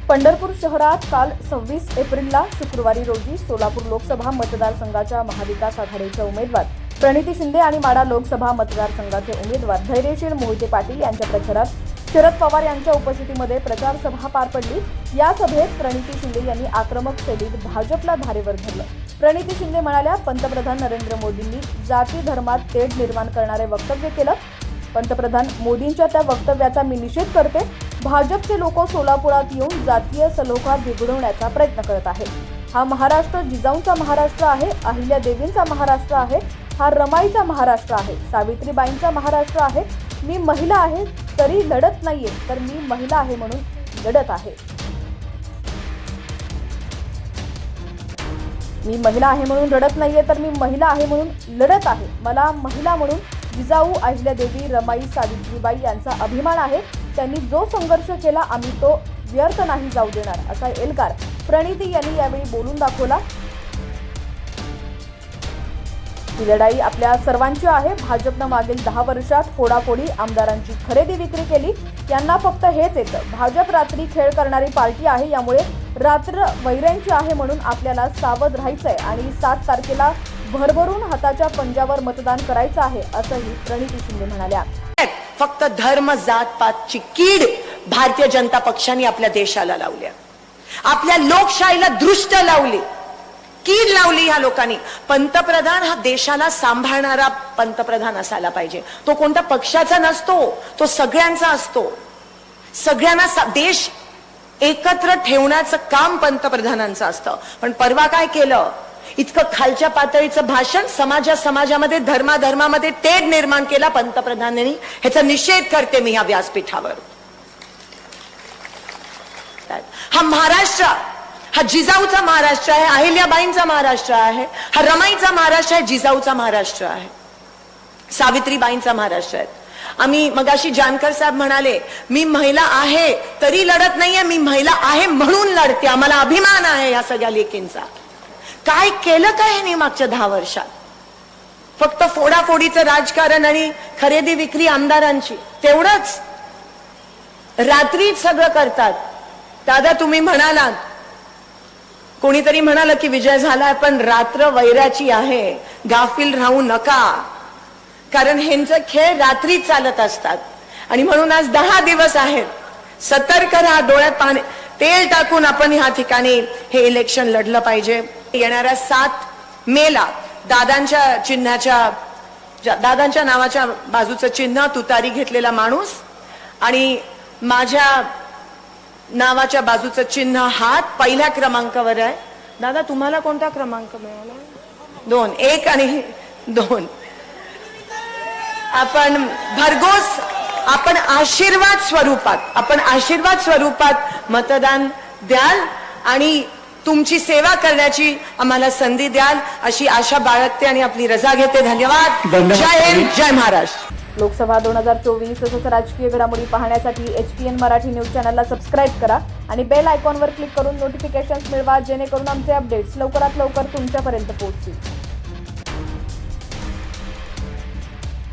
पंढरपूर शहरात काल 26 एप्रिलला शुक्रवारी रोजी सोलापूर लोकसभा मतदारसंघाच्या महाविकास आघाडीचे उमेदवार प्रणिती शिंदे आणि माढा लोकसभा मतदारसंघाचे उमेदवार धैर्यशील मोहिते पाटील यांच्या प्रचारात शरद पवार यांच्या उपस्थितीमध्ये प्रचार सभा पार पडली। या सभेत प्रणिती शिंदे यांनी आक्रमक शैलीत भाजपला धारेवर धरलं। प्रणिती शिंदे म्हणाल्या, पंतप्रधान नरेंद्र मोदींनी जाती धर्मात तेढ निर्माण करणारे वक्तव्य केलं। पंतप्रधान मोदींच्या त्या वक्तव्याचा मी निषेध करते। भाजपचे लोक सोलापुरात येऊन जातीय सलोखा बिघडवण्याचा प्रयत्न करत आहेत। हा महाराष्ट्र जिजाऊंचा महाराष्ट्र आहे, अहिल्या देवींचा महाराष्ट्र आहे, हा रमाईचा महाराष्ट्र आहे, सावित्रीबाईंचा महाराष्ट्र आहे। मी महिला आहे तरी लढत नाहीये, तर मी महिला आहे म्हणून लढत आहे। मी महिला आहे म्हणून लढत नाहीये, तर मी महिला आहे म्हणून लढत आहे। मला महिला म्हणून जिजाऊ, अहिल्यादेवी, रमाई, सावित्रीबाई यांचा अभिमान आहे। त्यांनी जो संघर्ष केला आम्ही तो व्यर्थ नाही जाऊ देणार, असा एल्गार प्रणिती यांनी यावेळी बोलून दाखवला। ही लढाई आपल्या सर्वांची आहे। भाजपनं मागील 10 वर्षात फोडाफोडी आमदारांची खरेदी विक्री केली। यांना फक्त हेच येतं। भाजप रात्री खेळ करणारी पार्टी आहे, यामुळे रात्र वैऱ्यांची आहे म्हणून आपल्याला सावध राहायचंय आणि 7 तारखेला भरभरून हाताच्या पंजावर मतदान करायचं आहे, असंही प्रणिती शिंदे म्हणाल्या। फक्त धर्म जात पातची कीड भारतीय जनता पक्षाने आपल्या देशाला लावली, आपल्या लोकशाहीला दृष्ट लावली, कीड लावली ह्या लोकांनी। पंतप्रधान हा देशाला सांभाळणारा पंतप्रधान असायला पाहिजे। तो कोणत्या पक्षाचा नसतो, तो सगळ्यांचा असतो। सगळ्यांना देश एकत्र ठेवण्याचं काम पंतप्रधानांचं असतं। पण परवा काय केलं? इतकं खालच्या पातळीचं भाषण, समाजामध्ये धर्मामध्ये तेढ निर्माण केला पंतप्रधानांनी। ह्याचा निषेध करते मी ह्या व्यासपीठावर। हा महाराष्ट्र हा जिजाऊचा महाराष्ट्र आहे, अहिल्याबाईंचा महाराष्ट्र आहे, हा रमाईचा महाराष्ट्र आहे, जिजाऊचा महाराष्ट्र आहे, सावित्रीबाईंचा महाराष्ट्र आहे। आम्ही मगाशी जानकर साहेब म्हणाले, मी महिला आहे तरी लढत नाहीये, मी महिला आहे म्हणून लढते, आम्हाला अभिमान आहे या सगळ्या लेकींचा। काय केलं काय ह्यांनी मागच्या 10 वर्षात? फक्त फोडाफोडीचं राजकारण आणि खरेदी विक्री आमदारांची, तेवढंच। रात्रीच सगळं करतात। दादा तुम्ही म्हणालात, कोणीतरी म्हणालं की विजय झालाय, पण रात्र वैराची आहे, गाफील राहू नका, कारण ह्यांचे खेळ रात्री चालत असतात। आणि म्हणून आज 10 दिवस आहेत। सतर्क राहा, डोळ्यात पाणी तेल टाकून आपण ह्या ठिकाणी हे इलेक्शन लढलं पाहिजे। येणाऱ्या 7 मेला दादांच्या चिन्हाच्या, दादांच्या नावाच्या बाजूचं चिन्ह, तुतारी घेतलेला माणूस आणि माझ्या नावाच्या बाजूचं चिन्ह हात पहिल्या क्रमांकावर आहे। दादा तुम्हाला कोणता क्रमांक मिळाला? 2, 1 आणि 2। आपण भरघोस, आपण आशीर्वाद स्वरूपात मतदान द्याल आणि तुमची सेवा करण्याची आम्हाला संधी द्याल, अशी आशा बाळगते आणि आपली रजा घेते। धन्यवाद। जय हिंद, जय महाराष्ट्र। लोकसभा 2024 तसंच राजकीय घडामोडी पाहण्यासाठी HPN मराठी न्यूज चॅनलला सबस्क्राईब करा आणि बेल आयकॉनवर क्लिक करून नोटिफिकेशन्स मिळवा, जेणेकरून आमचे अपडेट्स लवकरात लवकर तुमच्यापर्यंत पोहोचतील।